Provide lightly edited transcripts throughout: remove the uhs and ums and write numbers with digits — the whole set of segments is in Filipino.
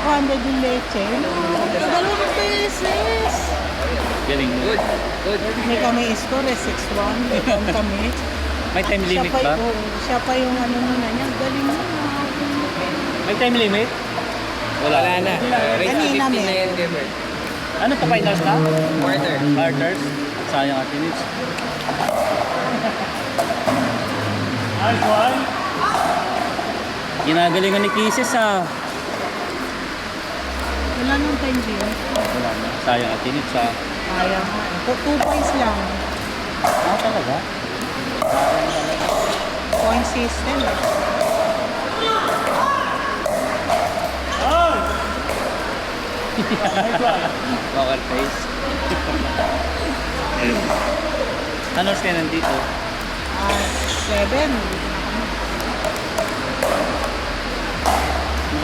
200 yung leche. Dalawang pesos. Galing. Good. Good. May kami score, 6-1. May kami. May time limit ba? Siya pa yung ano muna niya. Galing mo. May time limit? Wala na. Race to 15 na yan, Gamer. Ano to, finals na? Quarter. Quarters? Sayang at minutes. Nice one. Ginagalingan ni Kisses ha. Wala nang time limit. Wala na. Sayang at minutes ha. Kaya nga. 2 points lang. Ah, talaga? Point system. Poker face. Ano ka nandito? 7.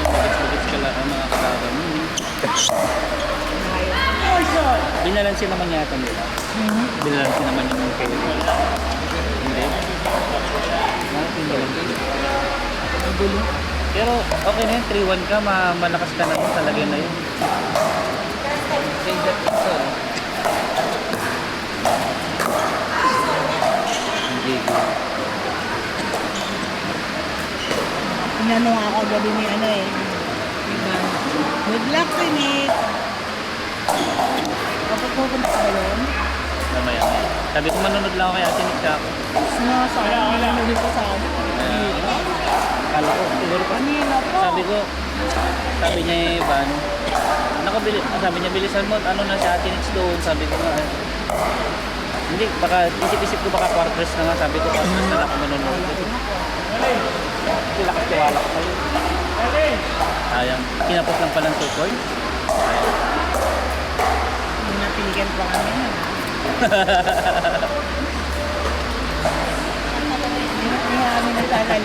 Bagits ka lang ang mga kalaban mo. Binalansi naman yata nila. Binalansi naman yung kayo. Hindi. Magulo. Pero okay na yun, 3-1 ka, malakas ka na yun, talaga na yun. Change that pixel. Hindi. Inano nga ako gabi ni ano eh. Diba? Good luck, Nick. Kapag pupunta ka ba yun? Mamaya. Sabi ko manunod lang ako kay Ate Nick ako. Sana nanonood ko sa ano. Kala ko, siguro pa. Kanina po. Sabi niya eh, Van, sabi niya, bilisan mo, ano na si Ate Nick doon, sabi ko nga, hindi, baka, isip-isip ko baka quarters na nga, sabi ko quarters na lang ako manunod. Lakas tiwala ko kayo. Sayang, kinapos lang palang 2 points. Napiligan pa kami na. Hindi nga kami nagtagal.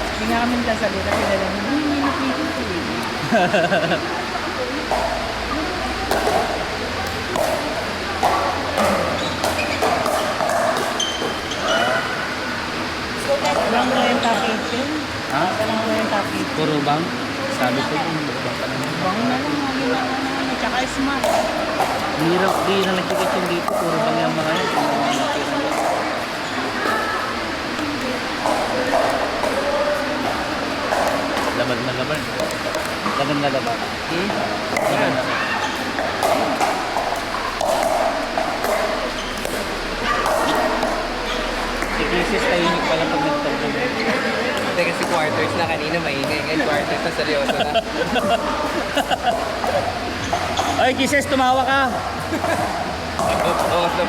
Hindi nga kami nagsasabi kasi nalang, hindi napiligan ko eh. Walang kwenta kitchen. Ha? Walang kwenta kitchen. Puro bang? Sabi ko, bang pa naman. Bang na lang, mga ginawa namin. Tsaka smart. Hirap, di na nagkikitchen dito, puro bang yung mga yun. Laban na laban. Laban na laban. Laban na laban. Si Kisses tahimik pala pag nagtawag. Hindi kasi quarters na kanina maingay. Ngayon quarters na seryoso na. Ay, Kisses, tumawa ka! Bawas na.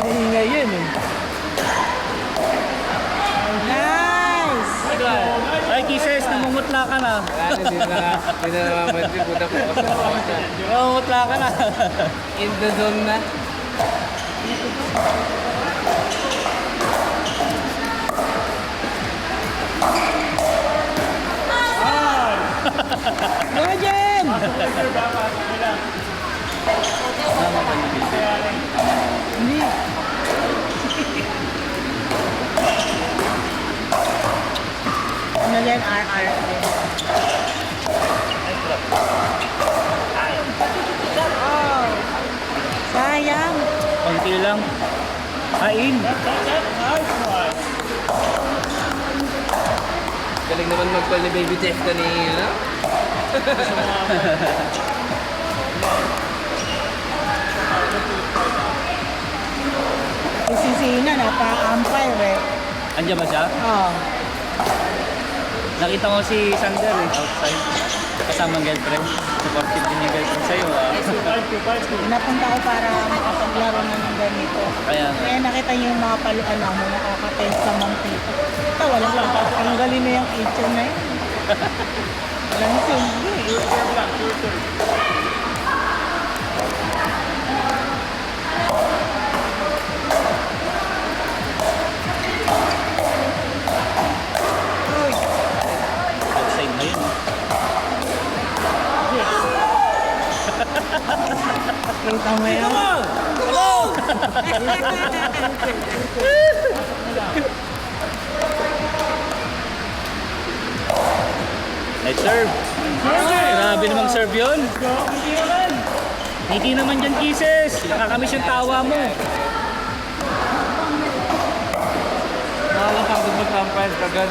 Maingay yun eh. Nice! Ay, Kisses, namumutla ka na. Hindi na naman puta po. Namumutla ka na. In the zone na. Go, Jen! Hindi. Ano yan? RR. Oh. Sayang. Konti lang. Kain. Galing naman mag-call ni Baby Jeff kanina. Si Sina, napa-umpire eh. Andiyan ba siya? Oh. Nakita ko si Sander eh, outside. Kasama ang girlfriend. Supportive din yung girlfriend sa'yo ah. Napunta ko para makapaglaro na ng ganito. Kaya nga. Kaya nakita niyo yung mga paluan mo, nakaka-tense sa mangtito. Ito, walang tanggalin na yung kitchen na yun. Walang silbi. Outside na yun. Kita mo yan? Hello! Ay, serve. Grabe namang serve yun. Hindi naman. Hindi naman dyan, Kisses. Nakakamiss yung tawa mo. Nakakasangkot mo sa umpire kagad.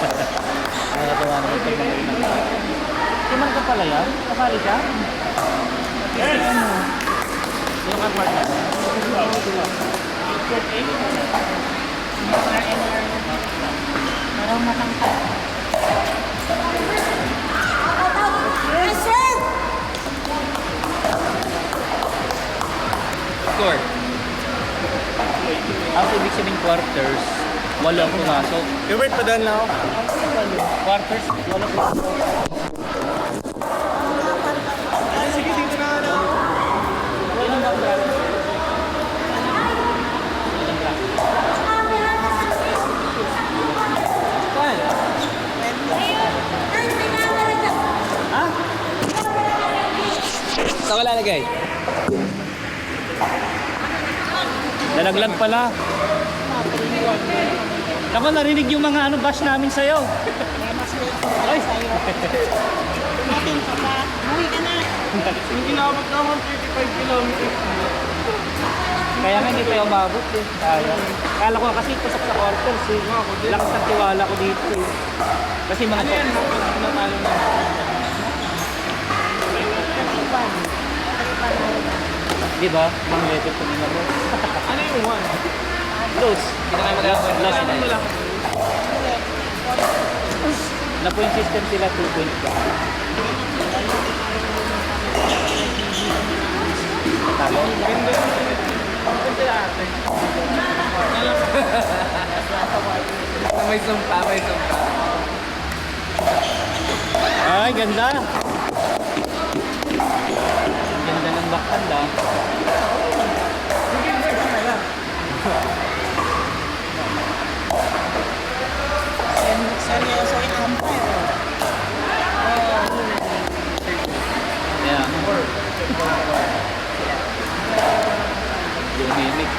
Nakakatawa naman pag mga Timang ka pala yan? Kasali siya? Ano? Yung ka partner? Parang matangkad. Score. Ang ibig sabihin quarters, walang pumasok. Hubert, padaan na ako. Quarters, walang pumasok. Sige, dito na ano. Ilang ba bra? Ilang bra? Saan? Ha? Saan ka lalagay? Dalaglag pala. Ako narinig yung mga bash namin sa'yo. Ay! Natin ka pa. Uwi ka na. Yung ginawag naman 35 kilometers. Kaya nga hindi tayo umabot eh. Sayang. Kala ko kasi pasok sa quarters eh. Lakas ng tiwala ko dito eh. Kasi mga Natalo na. di ba? Mang level ko nila mo. Ano yung one? Close. Hindi na kayo magagawa. Last Ano night. lang? Na point system sila 2 points ba? Talo. Ganda yung ganda sila ate. May sumpa, may sumpa. Ay, ganda. Ganda ng backhand ah. Seryoso yung umpire. Yeah. Yung mimic.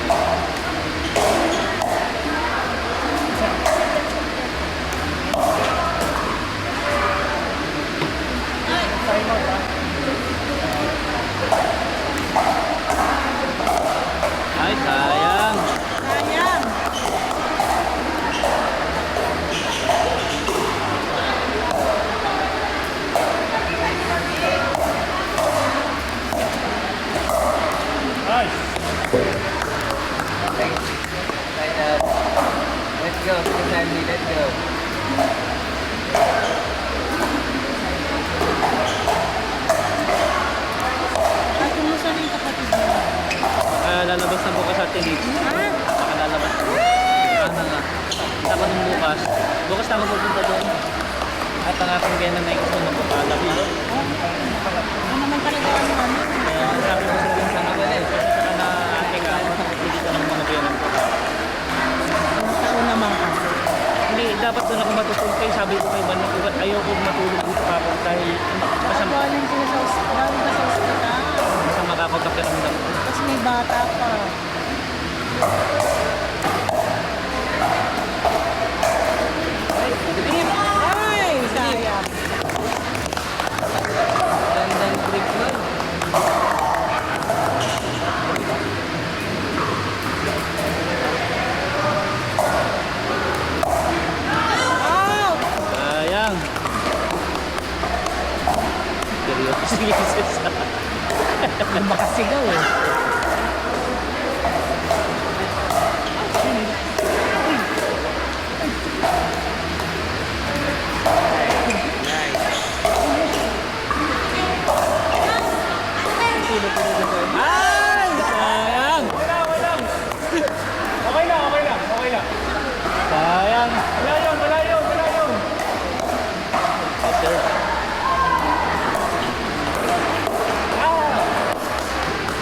Ay, sayang. Sayang. Let's go, Sandy, let's go. Ay, kumusta rin yung kapatid mo? Lalabas na bukas sa tinig. Ha? Saka lalabas na. Sana nga. Kita ko nung bukas. Bukas na ako pupunta doon. At ang aking gena na gusto magpapalap na. Ano naman talaga ang ano? Kaya sabi ko sa pinsan ako eh. Saka na aking hindi ka ng mga gena ko. Nataon naman kasi. Hindi, dapat doon ako matutulog kayo. Sabi ko kay Banok, ayoko matulog dito kapag dahil masama, Galing sila sa galing ka sa ospital. masama ka kapag pakiramdam ko. Tapos may bata pa. Ay, sayang. Dandan break nun. Out! Sayang. Seryoso si Jesus. Makasigaw eh. Ay! Sayang! Okay lang, okay lang, okay lang. Sayang! Wala yun, wala yun, wala yun. Sir.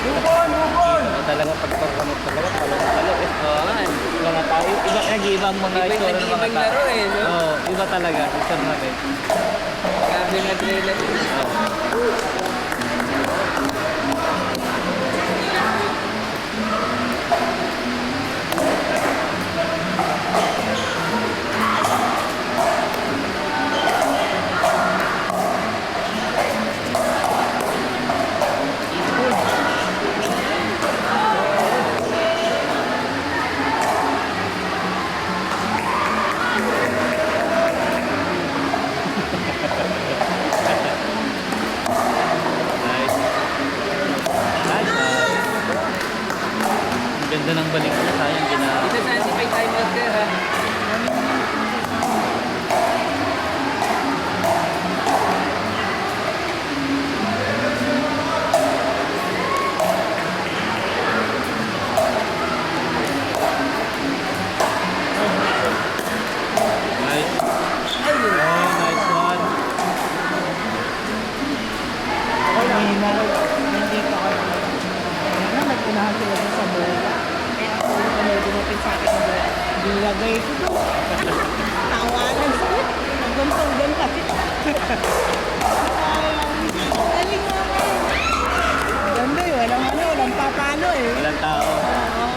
Bubon, bubon. Ito talaga pagpapakamot talaga, talo eh. Oo nga. Mga tayo, iba, nag-iiba ang mga Iba yung itsura ng mga nag-iibang tao. laro eh, no? Oo, iba iba talaga, si Sir Mabel. Grabe na trailer. Nice. Nice. Ang ganda ng balik niya, sayang Dito sa Ansi time out ka ha. Nice. Oh, nice one. Kanina, hindi ko ako. Kanina, nagpunahan sila dun sa bola. Kaya ako yung ano, dumapit sa akin ng bola. Dilagay ko doon. Tawanan sila. Hanggang sanggan kasi. Galing nga mo. Ganda eh. Walang papalo eh. Walang tao. Oo.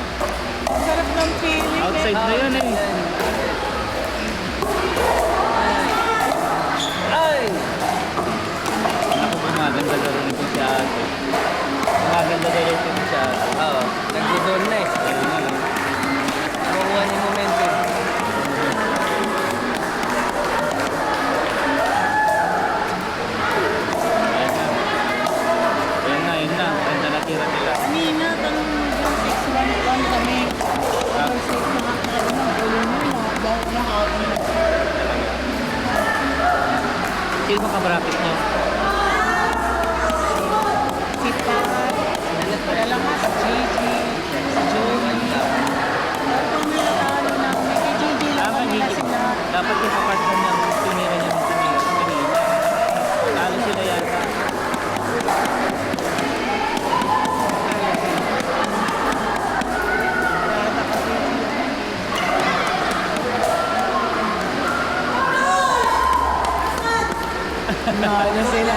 Ang sarap ng feeling eh. Outside na yun eh. Ay! Ako gumaganda laro nito si ate. Gumaganda laro nito si ate. Oo, nag-zone na eh. Ayun nga. Nakukuha niya yung momentum. Ayun na. Ganda na tira nila. Kanina, tanong mo dyan, 6-1-1 kami. Overseas na kakalo ng ulo mo, dahil nakakapin na. Sino ba kabarapit niyo? Si Pat, dala nga si Gigi, si Joey. Kung nilatalo namin, kay Gigi lang Tama, kami na Gigi. sila. Dapat yung kapartner niya, tinira niya ng tinira. Talo sila yata. Yata kasi sila. Nalo sila.